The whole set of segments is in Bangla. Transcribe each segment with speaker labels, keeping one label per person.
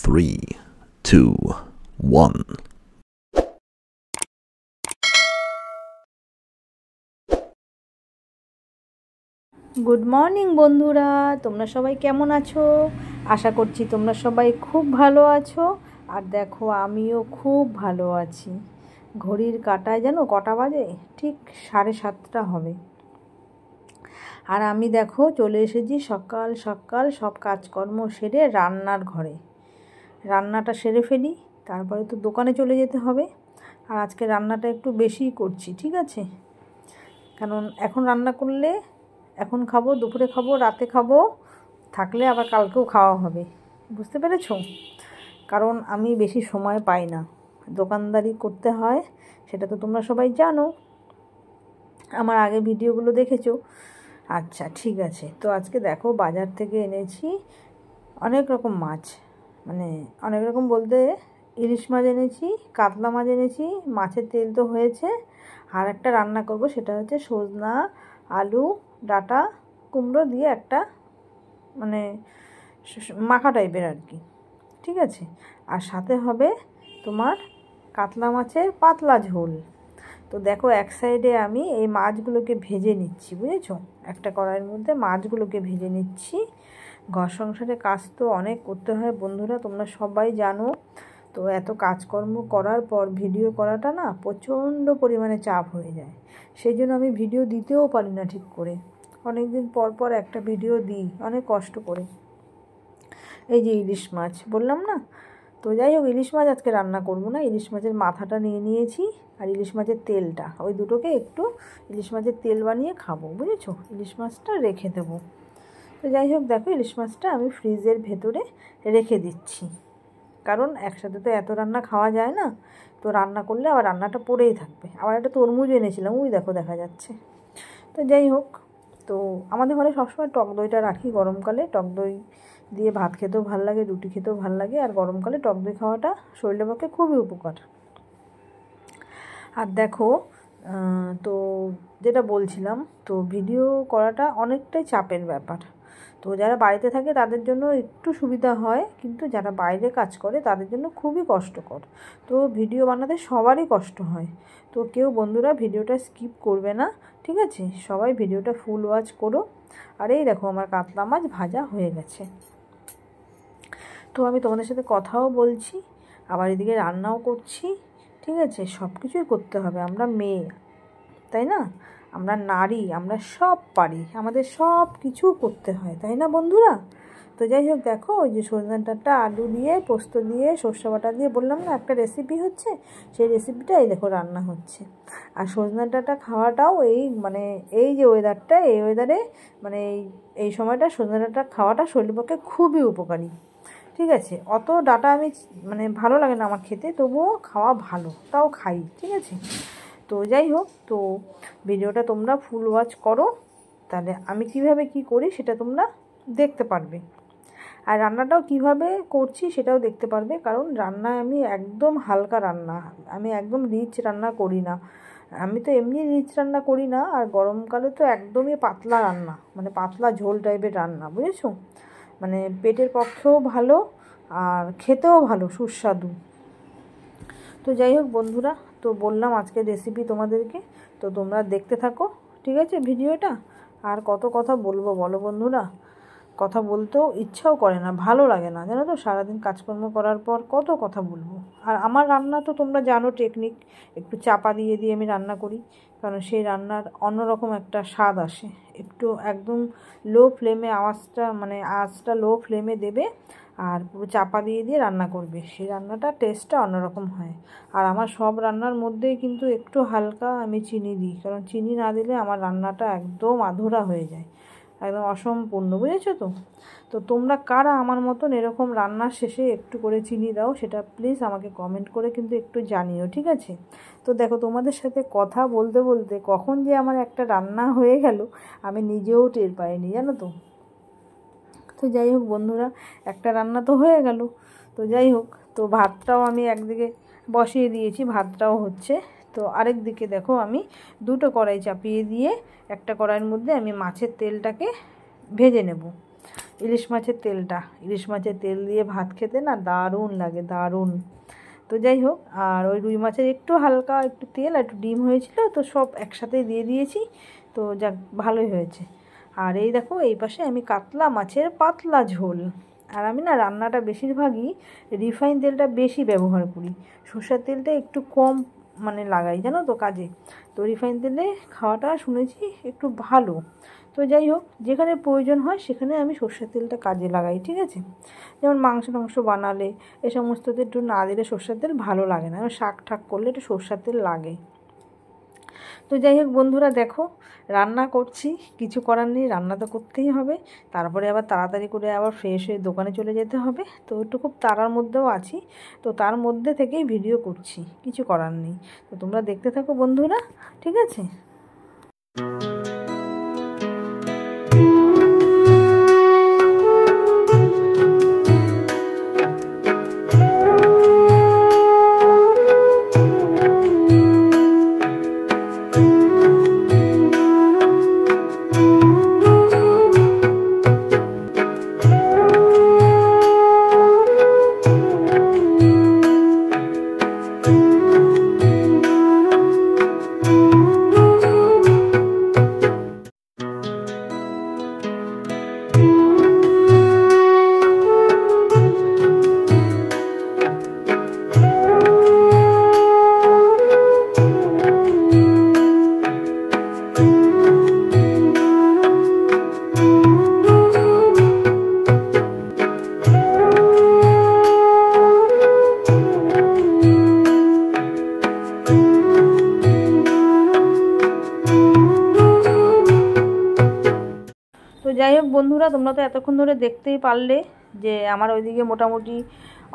Speaker 1: 3, 2, 1.
Speaker 2: গুড মর্নিং বন্ধুরা, তোমরা সবাই কেমন আছো? আশা করছি তোমরা সবাই খুব ভালো আছো। আর দেখো আমিও খুব ভালো আছি। ঘড়ির কাঁটায় জানো কটা বাজে? ঠিক 7:30 হবে। আর আমি দেখো চলে এসেছি সকাল সকাল সব কাজকর্ম সেরে রান্নার ঘরে। রান্নাটা সেরে ফেলি, তারপরে তো দোকানে চলে যেতে হবে। আর আজকে রান্নাটা একটু বেশিই করছি, ঠিক আছে? কারণ এখন রান্না করলে এখন খাবো, দুপুরে খাবো, রাতে খাবো, থাকলে আবার কালকেও খাওয়া হবে, বুঝতে পেরেছো? কারণ আমি বেশি সময় পাই না, দোকানদারি করতে হয়, সেটা তো তোমরা সবাই জানো, আমার আগে ভিডিওগুলো দেখেছো। আচ্ছা ঠিক আছে, তো আজকে দেখো বাজার থেকে এনেছি অনেক রকম মাছ, মানে অনেক রকম বলতে ইলিশ মাছ এনেছি, কাতলা মাছ এনেছি, মাছের তেল তো হয়েছে। আর একটা রান্না করব, সেটা হচ্ছে সজনা, আলু, ডাঁটা, কুমড়ো দিয়ে একটা মানে মাখা টাইপের আর কি, ঠিক আছে? আর সাথে হবে তোমার কাতলা মাছের পাতলা ঝোল। তো দেখো এক সাইডে আমি এই মাছগুলোকে ভেজে নিচ্ছি, বুঝেছো? একটা কড়াইয়ের মধ্যে মাছগুলোকে ভেজে নিচ্ছি। ঘর সংসারে কাজ তো অনেক করতে হয় বন্ধুরা, তোমরা সবাই জানো। তো এত কাজকর্ম করার পর ভিডিও করাটা না প্রচণ্ড পরিমাণে চাপ হয়ে যায়, সেই জন্য আমি ভিডিও দিতেও পারি না ঠিক করে। অনেক দিন পর পর একটা ভিডিও দিই, অনেক কষ্ট করে। এই যে ইলিশ মাছ বললাম না, তো যাই হোক ইলিশ মাছ আজকে রান্না করবো না, ইলিশ মাছের মাথাটা নিয়ে নিয়েছি আর ইলিশ মাছের তেলটা, ওই দুটোকে একটু ইলিশ মাছের তেল বানিয়ে খাবো, বুঝেছো? ইলিশ মাছটা রেখে দেবো। তো যাই হোক দেখো ইলিশ মাছটা আমি ফ্রিজের ভেতরে রেখে দিচ্ছি, কারণ একসাথে তো এত রান্না খাওয়া যায় না, তো রান্না করলে আবার রান্নাটা পড়েই থাকবে। আবার একটা তরমুজ এনেছিলাম, ওই দেখো দেখা যাচ্ছে। তো যাই হোক, তো আমাদের ঘরে সবসময় টক দইটা রাখি, গরমকালে টক দই দিয়ে ভাত খেতেও ভাল লাগে, রুটি খেতেও ভাল লাগে, আর গরমকালে টক দই খাওয়াটা শরীরের পক্ষে খুবই উপকার। আর দেখো তো যেটা বলছিলাম, তো ভিডিও করাটা অনেকটাই চাপের ব্যাপার। তো যারা বাড়িতে থাকে তাদের জন্য একটু সুবিধা হয়, কিন্তু যারা বাইরে কাজ করে তাদের জন্য খুবই কষ্টকর। তো ভিডিও বানাতে সবারই কষ্ট হয়। তো কেউ বন্ধুরা ভিডিওটা স্কিপ করবে না, ঠিক আছে? সবাই ভিডিওটা ফুল ওয়াচ করো। আর এই দেখো আমার কাতলা মাছ ভাজা হয়ে গেছে। তো আমি তোমাদের সাথে কথাও বলছি, আবার এদিকে রান্নাও করছি, ঠিক আছে? সব কিছুই করতে হবে, আমরা মেয়ে, তাই না? আমরা নারী, আমরা সব পারি, আমাদের সব কিছু করতে হয়, তাই না বন্ধুরা? তো যাই হোক দেখো ওই যে সজনা ডাঁটা, আলু দিয়ে, পোস্ত দিয়ে, সর্ষে বাটা দিয়ে বললাম না একটা রেসিপি হচ্ছে, সেই রেসিপিটা এই দেখো রান্না হচ্ছে। আর সজনা ডাঁটা খাওয়াটাও এই যে ওয়েদারটা, এই ওয়েদারে মানে এই সময়টা সজনা ডাঁটা খাওয়াটা শরীরের পক্ষে খুবই উপকারী, ঠিক আছে? অত ডাঁটা আমি ভালো লাগে না আমার খেতে, তবুও খাওয়া ভালো, তাও খাই, ঠিক আছে? তো যাই হোক, তো ভিডিওটা তোমরা ফুল ওয়াচ করো, তাহলে আমি কিভাবে কি করি সেটা তোমরা দেখতে পারবে। আর রান্নাটাও কিভাবে করছি সেটাও দেখতে পারবে, কারণ রান্নায় আমি একদম হালকা রান্না, আমি একদম রিচ রান্না করি না। আমি তো এমনি রিচ রান্না করি না, আর গরমকালে তো একদমই পাতলা রান্না, পাতলা ঝোল টাইপের রান্না, বুঝেছো? পেটের পক্ষেও ভালো আর খেতেও ভালো, সুস্বাদু। তো যাই হোক বন্ধুরা, তো বললাম আজকের রেসিপি তোমাদেরকে, তো তোমরা দেখতে থাকো, ঠিক আছে ভিডিওটা। আর কত কথা বলবো বলো বন্ধুরা, কথা বলতেও ইচ্ছাও করে না, ভালো লাগে না, জানো তো? সারাদিন কাজকর্ম করার পর কত কথা বলবো। আর আমার রান্না তো তোমরা জানো টেকনিক, একটু চাপা দিয়ে দিয়ে আমি রান্না করি, কারণ সেই রান্নার অন্যরকম একটা স্বাদ আসে। একটু একদম লো ফ্লেমে আঁচটা লো ফ্লেমে দেবে, আর পুরো চাপা দিয়ে দিয়ে রান্না করবে, সেই রান্নাটা টেস্টটা অন্যরকম হয়। আর আমার সব রান্নার মধ্যেই কিন্তু একটু হালকা আমি চিনি দিই, কারণ চিনি না দিলে আমার রান্নাটা একদম আধুরা হয়ে যায়, একদম অসম্পূর্ণ, বুঝেছো তো? তো তোমরা কারা আমার মতন এরকম রান্নার শেষে একটু করে চিনি দাও, সেটা প্লিজ আমাকে কমেন্ট করে কিন্তু একটু জানিও, ঠিক আছে? তো দেখো তোমাদের সাথে কথা বলতে বলতে কখন যে আমার একটা রান্না হয়ে গেল আমি নিজেও টের পাইনি, জানো তো? তো যাই হোক বন্ধুরা, একটা রান্না তো হয়ে গেল। তো যাই হোক, তো ভাতটাও আমি একদিকে বসিয়ে দিয়েছি, ভাতটাও হচ্ছে। তো আরেক দিকে দেখো আমি দুটো কড়াই চাপিয়ে দিয়ে একটা কড়াইয়ের মধ্যে আমি মাছের তেলটাকে ভেজে নেব। ইলিশ মাছের তেলটা, ইলিশ মাছের তেল দিয়ে ভাত খেতে না দারুণ লাগে, দারুণ। তো যাই হোক, আর ওই রুই মাছের একটু হালকা একটু তেল আর একটু ডিম হয়েছিল, তো সব একসাথে দিয়ে দিয়েছি, তো যাক ভালোই হয়েছে। আর এই দেখো এই পাশে আমি কাতলা মাছের পাতলা ঝোল। আর আমি না রান্নাটা বেশিরভাগই রিফাইন তেলটা বেশি ব্যবহার করি, সরষের তেলটা একটু কম মানে লাগাই জানো তো কাজে। তো রিফাইন তেলে খাওয়াটা শুনেছি একটু ভালো। তো যাই হোক, যেখানে প্রয়োজন হয় সেখানে আমি সরষের তেলটা কাজে লাগাই, ঠিক আছে। যেমন মাংস টাংস বানালে এ সমস্ততে একটু না দিলে সরষের তেল ভালো লাগে না, শাক ঠাক করলে একটু সরষের তেল লাগে। তো যাই হোক বন্ধুরা, দেখো রান্না করছি, কিছু করার নেই, রান্না তো করতেই হবে। তারপরে আবার তাড়াতাড়ি করে আবার ফ্রেশ হয়ে দোকানে চলে যেতে হবে, তো একটু খুব তাড়ার মধ্যেও আছি, তো তার মধ্যে থেকেই ভিডিও করছি, কিছু করার নেই। তো তোমরা দেখতে থাকো বন্ধুরা, ঠিক আছে। তো যাই হোক বন্ধুরা, তোমরা তো এতক্ষণ ধরে দেখতেই পারলে যে আমার ওইদিকে মোটামুটি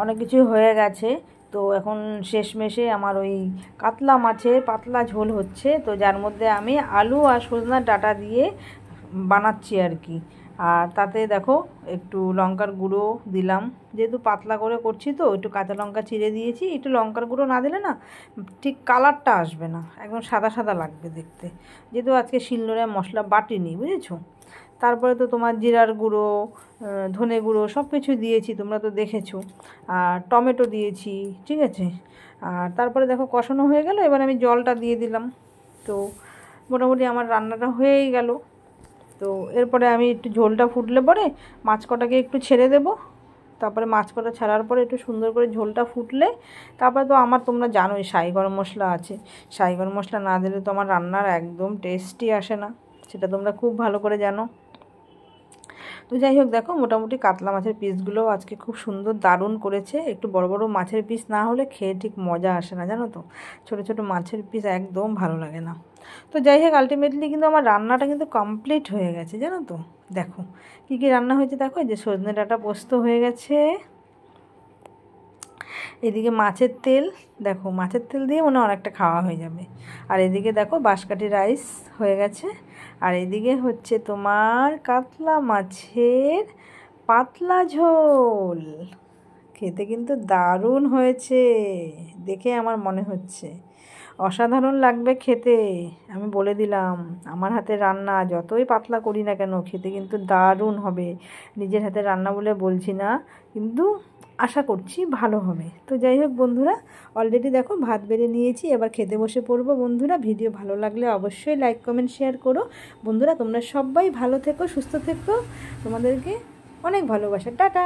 Speaker 2: অনেক কিছু হয়ে গেছে। তো এখন শেষমেশে আমার ওই কাতলা মাছের পাতলা ঝোল হচ্ছে, তো যার মধ্যে আমি আলু আর সজনার ডাঁটা দিয়ে বানাচ্ছি আর কি। আর তাতে দেখো একটু লঙ্কার গুঁড়ো দিলাম, যেহেতু পাতলা করে করছি তো একটু কাঁচা লঙ্কা চিড়ে দিয়েছি। একটু লঙ্কার গুঁড়ো না দিলে না ঠিক কালারটা আসবে না, একদম সাদা সাদা লাগবে দেখতে, যেহেতু আজকে শিলনোড়ায় মশলা বাটিনি, বুঝেছো। তারপরে তো তোমার জিরার গুঁড়ো, ধনে গুঁড়ো সব কিছু দিয়েছি, তোমরা তো দেখেছো। আর টমেটো দিয়েছি, ঠিক আছে। আর তারপরে দেখো কষানো হয়ে গেল, এবার আমি জলটা দিয়ে দিলাম। তো মোটামুটি আমার রান্নাটা হয়েই গেল। তো এরপরে আমি একটু ঝোলটা ফুটলে পরে মাছ কটাকে একটু ছেড়ে দেব। তারপরে মাছ কটা ছাড়ার পরে একটু সুন্দর করে ঝোলটা ফুটলে তারপরে তো আমার তোমরা জানোই শাহি গরম মশলা আছে, শাহি গরম মশলা না দিলে তো আমার রান্নার একদম টেস্টই আসে না, সেটা তোমরা খুব ভালো করে জানো। তো যাই হোক, দেখো মোটামুটি কাতলা মাছের পিসগুলোও আজকে খুব সুন্দর দারুণ করেছে। একটু বড় বড় মাছের পিস না হলে খেয়ে ঠিক মজা আসে না, জানো তো। ছোট ছোট মাছের পিস একদম ভালো লাগে না। তো যাই হোক, আলটিমেটলি কিন্তু আমার রান্নাটা কিন্তু কমপ্লিট হয়ে গেছে, জানো তো। দেখো কী কী রান্না হয়েছে, দেখো যে সজনে ডাঁটা পোস্ত হয়ে গেছে, এদিকে মাছের তেল, দেখো মাছের তেল দিয়ে মনে অনেকটা খাওয়া হয়ে যাবে। আর এদিকে দেখো বাঁশকাঠি রাইস হয়ে গেছে। আর এদিকে হচ্ছে তোমার কাতলা মাছের পাতলা ঝোল। খেতে কিন্তু দারুণ হয়েছে, দেখে আমার মনে হচ্ছে অসাধারণ লাগবে খেতে। আমি বলে দিলাম, আমার হাতে রান্না যতই পাতলা করি না কেন খেতে কিন্তু দারুণ হবে। নিজের হাতে রান্না বলে বলছি না, কিন্তু আশা করছি ভালো হবে। তো যাই হোক বন্ধুরা, অলরেডি দেখো ভাত বেড়ে নিয়েছি, এবার খেতে বসে পড়বো বন্ধুরা। ভিডিও ভালো লাগলে অবশ্যই লাইক কমেন্ট শেয়ার করো বন্ধুরা। তোমরা সবাই ভালো থেকো, সুস্থ থেকো, তোমাদেরকে অনেক ভালোবাসা, টাটা।